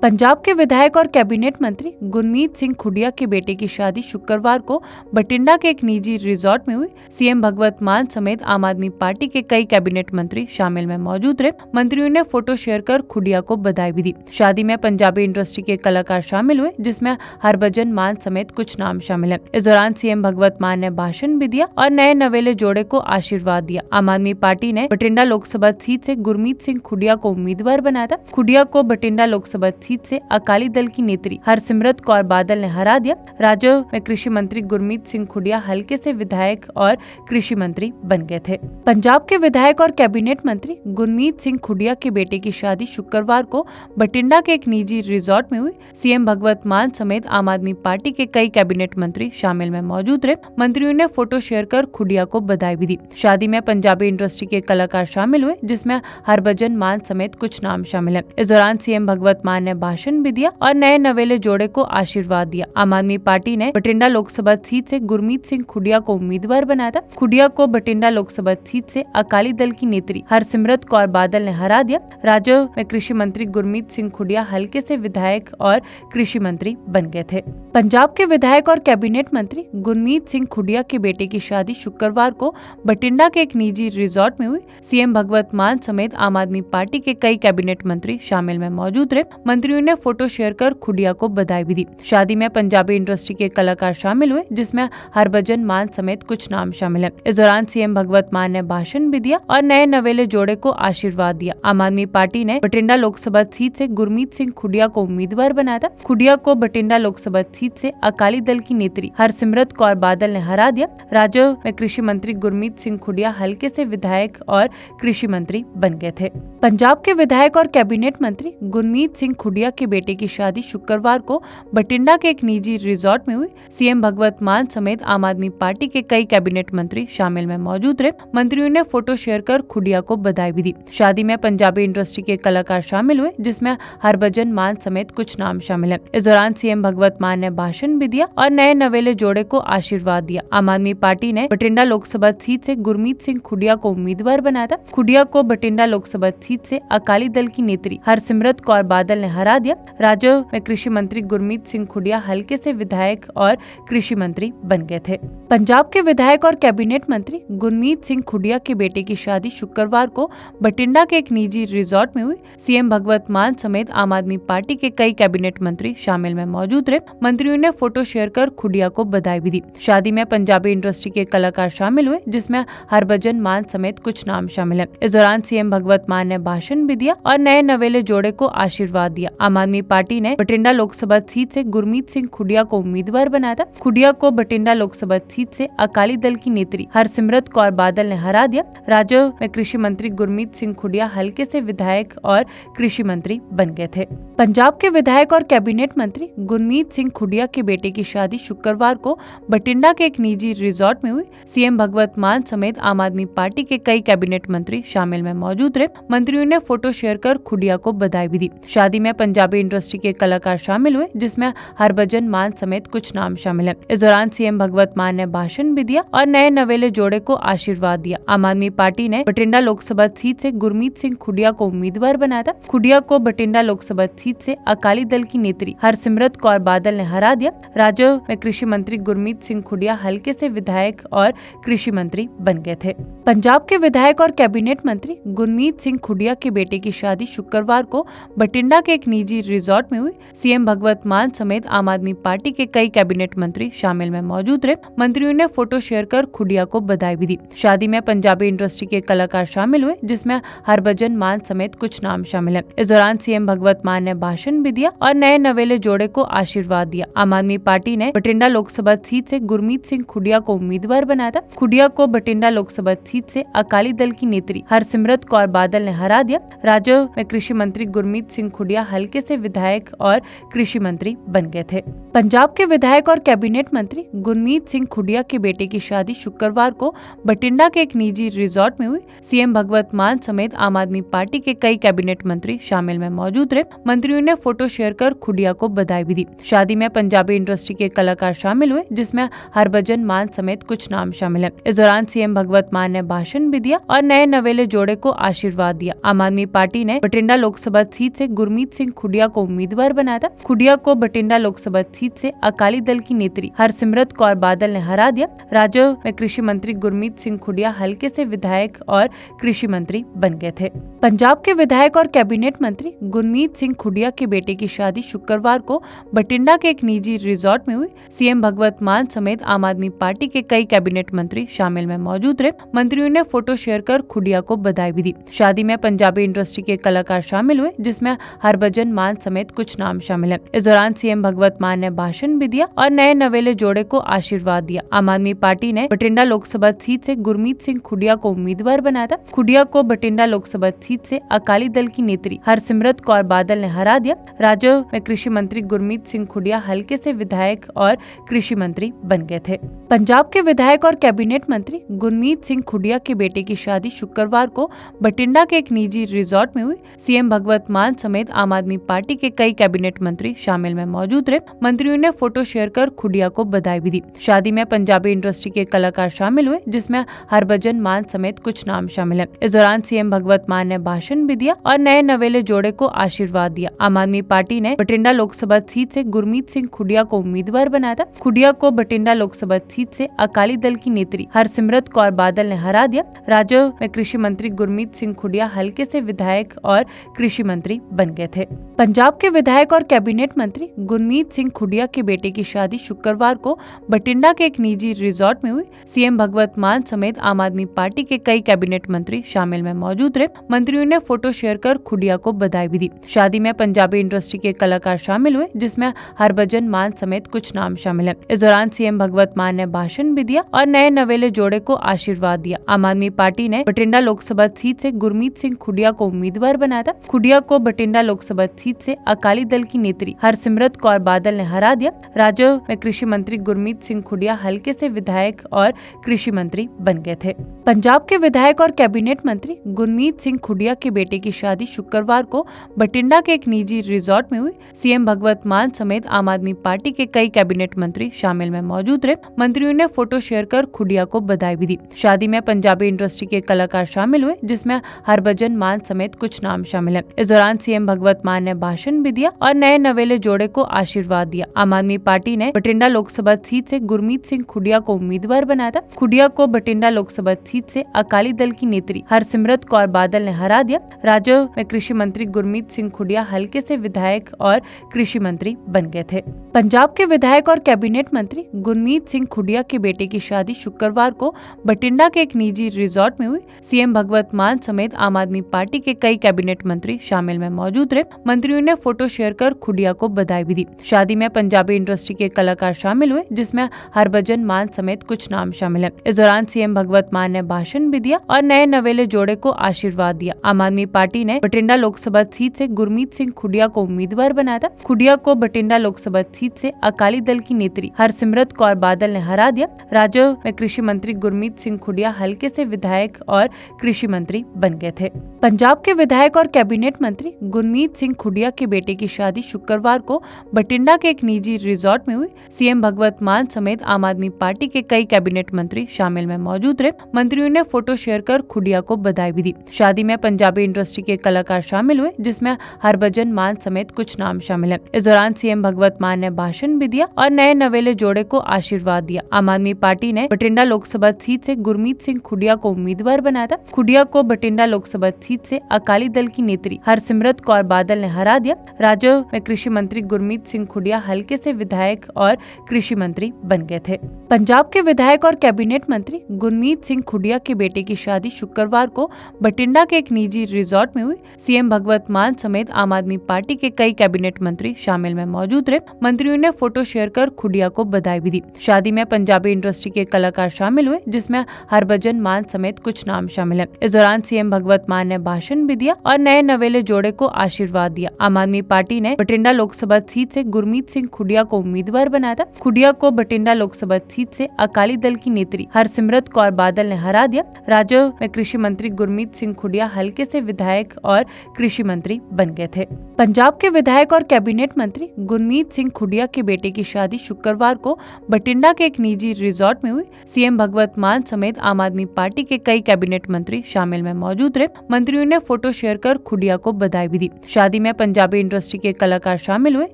पंजाब के विधायक और कैबिनेट मंत्री गुरमीत सिंह खुडिया के बेटे की शादी शुक्रवार को बठिंडा के एक निजी रिजॉर्ट में हुई। सीएम भगवंत मान समेत आम आदमी पार्टी के कई कैबिनेट मंत्री शामिल में मौजूद रहे। मंत्रियों ने फोटो शेयर कर खुडिया को बधाई भी दी। शादी में पंजाबी इंडस्ट्री के कलाकार शामिल हुए, जिसमें हरभजन मान समेत कुछ नाम शामिल है। इस दौरान सीएम भगवंत मान ने भाषण भी दिया और नए नवेले जोड़े को आशीर्वाद दिया। आम आदमी पार्टी ने बठिंडा लोकसभा सीट से गुरमीत सिंह खुडिया को उम्मीदवार बनाया था। खुडिया को बठिंडा लोकसभा सीट से अकाली दल की नेत्री हरसिमरत कौर बादल ने हरा दिया। राज्य में कृषि मंत्री गुरमीत सिंह खुडिया हल्के से विधायक और कृषि मंत्री बन गए थे। पंजाब के विधायक और कैबिनेट मंत्री गुरमीत सिंह खुडिया के बेटे की शादी शुक्रवार को बठिंडा के एक निजी रिजॉर्ट में हुई। सीएम भगवंत मान समेत आम आदमी पार्टी के कई कैबिनेट मंत्री शामिल में मौजूद रहे। मंत्रियों ने फोटो शेयर कर खुडिया को बधाई भी दी। शादी में पंजाबी इंडस्ट्री के कलाकार शामिल हुए, जिसमें हरभजन मान समेत कुछ नाम शामिल है। इस दौरान सीएम भगवंत मान ने भाषण भी दिया और नए नवेले जोड़े को आशीर्वाद दिया। आम आदमी पार्टी ने बठिंडा लोकसभा सीट से गुरमीत सिंह खुडिया को उम्मीदवार बनाया था। खुडिया को बठिंडा लोकसभा सीट से अकाली दल की नेत्री हरसिमरत कौर बादल ने हरा दिया। राज्य में कृषि मंत्री गुरमीत सिंह खुडिया हल्के से विधायक और कृषि मंत्री बन गए थे। पंजाब के विधायक और कैबिनेट मंत्री गुरमीत सिंह खुडिया के बेटे की शादी शुक्रवार को बठिंडा के एक निजी रिजॉर्ट में हुई। सीएम भगवंत मान समेत आम आदमी पार्टी के कई कैबिनेट मंत्री शामिल में मौजूद रहे। मंत्रियों ने फोटो शेयर कर खुडिया को बधाई भी दी। शादी में पंजाबी इंडस्ट्री के कलाकार शामिल हुए, जिसमें हरभजन मान समेत कुछ नाम शामिल है। इस दौरान सीएम भगवंत मान ने भाषण भी दिया और नए नवेले जोड़े को आशीर्वाद दिया। आम आदमी पार्टी ने बठिंडा लोकसभा सीट से गुरमीत सिंह खुडिया को उम्मीदवार बनाया था। खुडिया को बठिंडा लोकसभा सीट से अकाली दल की नेत्री हरसिमरत कौर बादल ने हरा दिया। राज्य में कृषि मंत्री गुरमीत सिंह खुडिया हल्के से विधायक और कृषि मंत्री बन गए थे। पंजाब के विधायक और कैबिनेट मंत्री गुरमीत सिंह खुडिया के बेटे की शादी शुक्रवार को बठिंडा के एक निजी रिजॉर्ट में हुई। सीएम भगवंत मान समेत आम आदमी पार्टी के कई कैबिनेट मंत्री शामिल में मौजूद रहे। मंत्रियों ने फोटो शेयर कर खुडिया को बधाई भी दी। शादी में पंजाबी इंडस्ट्री के कलाकार शामिल हुए, जिसमें हरभजन मान समेत कुछ नाम शामिल है। इस दौरान सीएम भगवंत मान ने भाषण भी दिया और नए नवेले जोड़े को आशीर्वाद दिया। आम आदमी पार्टी ने बठिंडा लोकसभा सीट से गुरमीत सिंह खुडिया को उम्मीदवार बनाया था। खुडिया को बठिंडा लोकसभा सीट से अकाली दल की नेत्री हरसिमरत कौर बादल ने हरा दिया। राज्य में कृषि मंत्री गुरमीत सिंह खुडिया हल्के से विधायक और कृषि मंत्री बन गए थे। पंजाब के विधायक और कैबिनेट मंत्री गुरमीत सिंह खुडिया के बेटे की शादी शुक्रवार को बठिंडा के एक निजी रिजॉर्ट में हुई। सीएम भगवंत मान समेत आम आदमी पार्टी के कई कैबिनेट मंत्री शामिल में मौजूद रहे। मंत्रियों ने फोटो शेयर कर खुडिया को बधाई भी दी। शादी में पंजाबी इंडस्ट्री के कलाकार शामिल हुए, जिसमें हरभजन मान समेत कुछ नाम शामिल है। इस दौरान सीएम भगवंत मान ने भाषण भी दिया और नए नवेले जोड़े को आशीर्वाद दिया। आम आदमी पार्टी ने बठिंडा लोकसभा सीट से गुरमीत सिंह खुडिया को उम्मीदवार बनाया था। खुडिया को बठिंडा लोकसभा सीट से अकाली दल की नेत्री हरसिमरत कौर बादल ने हरा दिया। राज्य में कृषि मंत्री गुरमीत सिंह खुडिया हल्के से विधायक और कृषि मंत्री बन गए थे। पंजाब के विधायक और कैबिनेट मंत्री गुरमीत सिंह खुडिया के बेटे की शादी शुक्रवार को बठिंडा के एक निजी रिजॉर्ट में हुई। सीएम भगवंत मान समेत आम आदमी पार्टी के कई कैबिनेट मंत्री शामिल में मौजूद रहे। मंत्रियों ने फोटो शेयर कर खुडिया को बधाई भी दी। शादी में पंजाबी इंडस्ट्री के कलाकार शामिल हुए, जिसमें हरभजन मान समेत कुछ नाम शामिल है। इस दौरान सीएम भगवंत मान ने भाषण भी दिया और नए नवेले जोड़े को आशीर्वाद दिया। आम आदमी पार्टी ने बठिंडा लोकसभा सीट से गुरमीत सिंह खुडिया को उम्मीदवार बनाया था। खुडिया को बठिंडा लोकसभा सीट से अकाली दल की नेत्री हरसिमरत कौर बादल ने हरा दिया। राज्य में कृषि मंत्री गुरमीत सिंह खुडिया हल्के से विधायक और कृषि मंत्री बन गए थे। पंजाब के विधायक और कैबिनेट मंत्री गुरमीत सिंह खुडिया के बेटे की शादी शुक्रवार को बठिंडा के एक निजी रिजॉर्ट में हुई। सीएम भगवंत मान समेत आम आदमी पार्टी के कई कैबिनेट मंत्री शामिल में मौजूद रहे। मंत्रियों ने फोटो शेयर कर खुडिया को बधाई भी दी। शादी में पंजाबी इंडस्ट्री के कलाकार शामिल हुए, जिसमें हरभजन मान समेत कुछ नाम शामिल है। इस दौरान सीएम भगवंत मान ने भाषण भी दिया और नए नवेले जोड़े को आशीर्वाद दिया। आम आदमी पार्टी ने बठिंडा लोकसभा सीट से गुरमीत सिंह खुडिया को उम्मीदवार बनाया था। खुडिया को बठिंडा लोकसभा सीट से अकाली दल की नेत्री हरसिमरत कौर बादल ने हरा दिया। राज्य में कृषि मंत्री गुरमीत सिंह खुडिया हल्के से विधायक और कृषि मंत्री बन गए थे। पंजाब के विधायक और कैबिनेट मंत्री गुरमीत सिंह खुडिया के बेटे की शादी शुक्रवार को बठिंडा के एक निजी रिजॉर्ट में हुई। सीएम भगवंत मान समेत आम आदमी पार्टी के कई कैबिनेट मंत्री शामिल में मौजूद रहे। मंत्रियों ने फोटो शेयर कर खुडिया को बधाई भी दी। शादी में पंजाबी इंडस्ट्री के कलाकार शामिल हुए, जिसमें हरभजन मान समेत कुछ नाम शामिल है। इस दौरान सीएम भगवंत मान ने भाषण भी दिया और नए नवेले जोड़े को आशीर्वाद दिया। आम आदमी पार्टी ने बठिंडा लोकसभा सीट से गुरमीत सिंह सिंह खुडिया को उम्मीदवार बनाया था। खुडिया को बठिंडा लोकसभा सीट से अकाली दल की नेत्री हरसिमरत कौर बादल ने हरा दिया। राज्य में कृषि मंत्री गुरमीत सिंह खुडिया हल्के से विधायक और कृषि मंत्री बन गए थे। पंजाब के विधायक और कैबिनेट मंत्री गुरमीत सिंह खुडिया के बेटे की शादी शुक्रवार को बठिंडा के एक निजी रिजॉर्ट में हुई। सीएम भगवत मान समेत आम आदमी पार्टी के कई कैबिनेट मंत्री शामिल में मौजूद रहे। मंत्रियों ने फोटो शेयर कर खुडिया को बधाई भी दी। शादी में पंजाबी इंडस्ट्री के कलाकार शामिल हुए, जिसमें हरभजन मान समेत कुछ नाम शामिल हैं। इस दौरान सीएम भगवत मान ने भाषण भी दिया और नए नवेले जोड़े को आशीर्वाद दिया। आम आदमी पार्टी ने बठिंडा लोकसभा सीट से गुरमीत सिंह खुडिया को उम्मीदवार बनाया था। खुडिया को बठिंडा लोकसभा सीट से अकाली दल की नेत्री हरसिमरत कौर बादल ने हरा दिया। राज्य में कृषि मंत्री गुरमीत सिंह खुडिया हल्के से विधायक और कृषि मंत्री बन गए थे। पंजाब के विधायक और कैबिनेट मंत्री गुरमीत सिंह खुडिया के बेटे की शादी शुक्रवार को बठिंडा के एक निजी रिजॉर्ट में हुई। सीएम भगवत मान समेत आम आदमी पार्टी के कई कैबिनेट मंत्री शामिल में मौजूद रहे। मंत्रियों ने फोटो शेयर कर खुडिया को बधाई भी दी। शादी में पंजाबी इंडस्ट्री के कलाकार शामिल हुए, जिसमें हरभजन मान समेत कुछ नाम शामिल हैं। इस दौरान सीएम भगवत मान ने भाषण भी दिया और नए नवेले जोड़े को आशीर्वाद दिया। आम आदमी पार्टी ने बठिंडा लोकसभा सीट से गुरमीत सिंह खुडिया को उम्मीदवार बनाया था। खुडिया को बठिंडा लोकसभा सीट से अकाली दल की नेत्री हरसिमरत कौर बादल ने हरा दिया। राज्य में कृषि मंत्री गुरमीत सिंह खुडिया हल्के से विधायक और कृषि मंत्री बन गए थे। पंजाब के विधायक और कैबिनेट मंत्री गुरमीत सिंह खुडिया के बेटे की शादी शुक्रवार को बठिंडा के एक निजी रिजॉर्ट में हुई। सीएम भगवत मान समेत आम आदमी पार्टी के कई कैबिनेट मंत्री शामिल में मौजूद रहे। मंत्रियों ने फोटो शेयर कर खुडिया को बधाई भी दी। शादी में पंजाबी इंडस्ट्री के कलाकार शामिल हुए, जिसमें हरभजन मान समेत कुछ नाम शामिल हैं। इस दौरान सीएम भगवत मान ने भाषण भी दिया और नए नवेले जोड़े को आशीर्वाद दिया। आम आदमी पार्टी ने बठिंडा लोकसभा सीट से गुरमीत सिंह खुडिया को उम्मीदवार बनाया था। खुडिया को बठिंडा लोकसभा सीट से अकाली दल की नेत्री हरसिमरत कौर बादल ने हरा दिया। राज्य में कृषि मंत्री गुरमीत सिंह खुडिया हल्के से विधायक और कृषि मंत्री बन गए थे। पंजाब के विधायक और कैबिनेट मंत्री गुरमीत सिंह खुडिया के बेटे की शादी शुक्रवार को बठिंडा के एक निजी रिजॉर्ट में हुई। सीएम भगवत मान समेत आम आदमी पार्टी के कई कैबिनेट मंत्री शामिल में मौजूद रहे। मंत्रियों ने फोटो शेयर कर खुडिया को बधाई भी दी। शादी में पंजाबी इंडस्ट्री के कलाकार शामिल हुए, जिसमें हरभजन मान समेत कुछ नाम शामिल हैं। इस दौरान सीएम भगवत मान ने भाषण भी दिया और नए नवेले जोड़े को आशीर्वाद दिया। आम आदमी पार्टी ने बठिंडा लोकसभा सीट से गुरमीत सिंह खुडिया को उम्मीदवार बनाया था। खुडिया को बठिंडा लोकसभा सीट से अकाली दल की नेत्री हरसिमरत कौर बादल ने हरा दिया। राज्य में कृषि मंत्री गुरमीत सिंह खुडिया हल्के से विधायक और कृषि मंत्री बन गए थे। पंजाब के विधायक और कैबिनेट मंत्री गुरमीत सिंह खुडिया के बेटे की शादी शुक्रवार को बठिंडा के एक निजी रिजॉर्ट में हुई। सीएम भगवत मान समेत आम आदमी पार्टी के कई कैबिनेट मंत्री शामिल में मौजूद रहे। मंत्रियों ने फोटो शेयर कर खुडिया को बधाई भी दी। शादी में पंजाबी इंडस्ट्री के कलाकार शामिल हुए, जिसमें हरभजन मान समेत कुछ नाम शामिल हैं। इस दौरान सीएम भगवत मान ने भाषण भी दिया और नए नवेले जोड़े को आशीर्वाद दिया। आम आदमी पार्टी ने बठिंडा लोकसभा सीट से गुरमीत सिंह खुडिया को उम्मीदवार बनाया था। खुडिया को बठिंडा लोकसभा सीट से अकाली दल की नेत्री हरसिमरत कौर बादल ने हरा दिया। राज्य में कृषि मंत्री गुरमीत सिंह खुडिया हल्के से विधायक और कृषि मंत्री बन गए थे। पंजाब के विधायक और कैबिनेट मंत्री गुरमीत सिंह खुडिया के बेटे की शादी शुक्रवार को बठिंडा के एक निजी रिजॉर्ट में हुई। सीएम भगवत मान समेत आम आदमी पार्टी के कई कैबिनेट मंत्री शामिल में मौजूद रहे। मंत्रियों ने फोटो शेयर कर खुडिया को बधाई भी दी। शादी में पंजाबी इंडस्ट्री के कलाकार शामिल हुए, जिसमें हरभजन मान समेत कुछ नाम शामिल हैं। इस दौरान सीएम भगवत मान ने भाषण भी दिया और नए नवेले जोड़े को आशीर्वाद दिया। आम आदमी पार्टी ने बठिंडा लोकसभा सीट से गुरमीत सिंह खुडिया को उम्मीदवार बनाया था। खुडिया को बठिंडा लोकसभा सीट से अकाली दल की नेत्री हरसिमरत कौर बादल ने हरा दिया। राज्य में कृषि मंत्री गुरमीत सिंह खुडिया हल्के से विधायक और कृषि मंत्री बन गए थे। पंजाब के विधायक और कैबिनेट मंत्री गुरमीत सिंह खुडिया के बेटे की शादी शुक्रवार को बठिंडा के एक निजी रिजॉर्ट में हुई। सीएम भगवत मान समेत आम आदमी पार्टी के कई कैबिनेट मंत्री शामिल में मौजूद रहे। मंत्रियों ने फोटो शेयर कर खुडिया को बधाई भी दी। शादी में पंजाबी इंडस्ट्री के कलाकार शामिल हुए, जिसमें हरभजन मान समेत कुछ नाम शामिल हैं। इस दौरान सीएम भगवत मान ने भाषण भी दिया और नए नवेले जोड़े को आशीर्वाद दिया। आम आदमी पार्टी ने बठिंडा लोकसभा सीट से गुरमीत सिंह खुडिया को उम्मीदवार बनाया था। खुडिया को बठिंडा लोकसभा सीट से अकाली दल की नेत्री हरसिमरत कौर बादल ने हरा दिया। राज्य में कृषि मंत्री गुरमीत सिंह खुडिया हल्के से विधायक और कृषि मंत्री बन गए थे। पंजाब के विधायक और कैबिनेट मंत्री गुरमीत सिंह खुडिया के बेटे की शादी शुक्रवार को बठिंडा के एक निजी रिजॉर्ट में हुई। सीएम भगवत मान समेत आम आदमी पार्टी के कई कैबिनेट मंत्री शामिल में मौजूद रहे। मंत्रियों ने फोटो शेयर कर खुडिया को बधाई भी दी। शादी शादी में पंजाबी इंडस्ट्री के कलाकार शामिल हुए,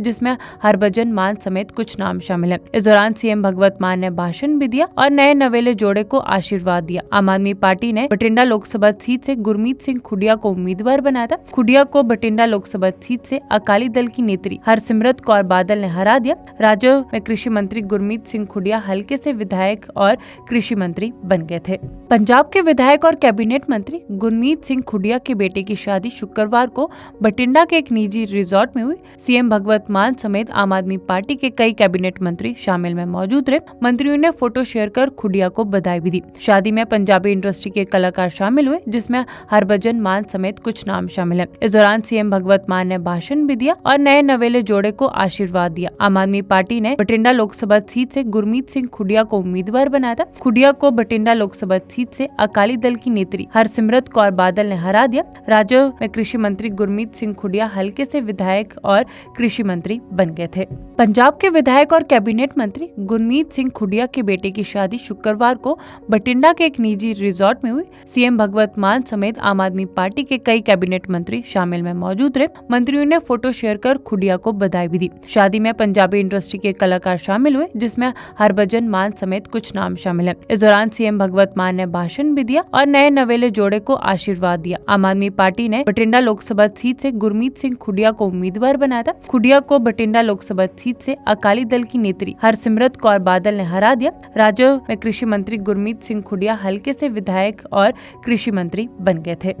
जिसमें हरभजन मान समेत कुछ नाम शामिल हैं। इस दौरान सीएम भगवत मान ने भाषण भी दिया और नए नवेले जोड़े को आशीर्वाद दिया। आम आदमी पार्टी ने बठिंडा लोकसभा सीट से गुरमीत सिंह खुडिया को उम्मीदवार बनाया था। खुडिया को बठिंडा लोकसभा सीट से अकाली दल की नेत्री हरसिमरत कौर बादल ने हरा दिया। राज्य में कृषि मंत्री गुरमीत सिंह खुडिया हल्के से विधायक और कृषि मंत्री बन गए थे। पंजाब के विधायक और कैबिनेट मंत्री गुरमीत सिंह खुडिया के बेटे की शादी शुक्रवार को बठिंडा के एक निजी रिजॉर्ट में हुई। सीएम भगवत मान समेत आम आदमी पार्टी के कई कैबिनेट मंत्री शामिल में मौजूद रहे। मंत्रियों ने फोटो शेयर कर खुडिया को बधाई भी दी। शादी में पंजाबी इंडस्ट्री के कलाकार शामिल हुए, जिसमें हरभजन मान समेत कुछ नाम शामिल हैं। इस दौरान सीएम भगवत मान ने भाषण भी दिया और नए नवेले जोड़े को आशीर्वाद दिया। आम आदमी पार्टी ने बठिंडा लोकसभा सीट से गुरमीत सिंह खुडिया को उम्मीदवार बनाया था। खुडिया को बठिंडा लोकसभा सीट से अकाली दल की नेत्री हरसिमरत कौर बादल ने हरा दिया। राज्य में कृषि मंत्री गुरमीत सिंह खुडिया हल्के से विधायक और कृषि मंत्री बन गए थे। पंजाब के विधायक और कैबिनेट मंत्री गुरमीत सिंह खुडिया के बेटे की शादी शुक्रवार को बठिंडा के एक निजी रिजॉर्ट में हुई। सीएम भगवत मान समेत आम आदमी पार्टी के कई कैबिनेट मंत्री शामिल में मौजूद रहे। मंत्रियों ने फोटो शेयर कर खुडिया को बधाई भी दी। शादी में पंजाबी इंडस्ट्री के कलाकार शामिल हुए, जिसमें हरभजन मान समेत कुछ नाम शामिल हैं। इस दौरान सीएम भगवत मान ने भाषण भी दिया और नए नवेले जोड़े को आशीर्वाद दिया। आम आदमी पार्टी ने बठिंडा लोकसभा सीट से गुरमीत सिंह खुडिया को उम्मीदवार बनाया था। खुडिया को बठिंडा लोकसभा सीट से अकाली दल की नेत्री हरसिमरत कौर बादल ने हरा दिया। राज्य में कृषि मंत्री गुरमीत सिंह खुडिया हल्के से विधायक और कृषि मंत्री बन गए थे।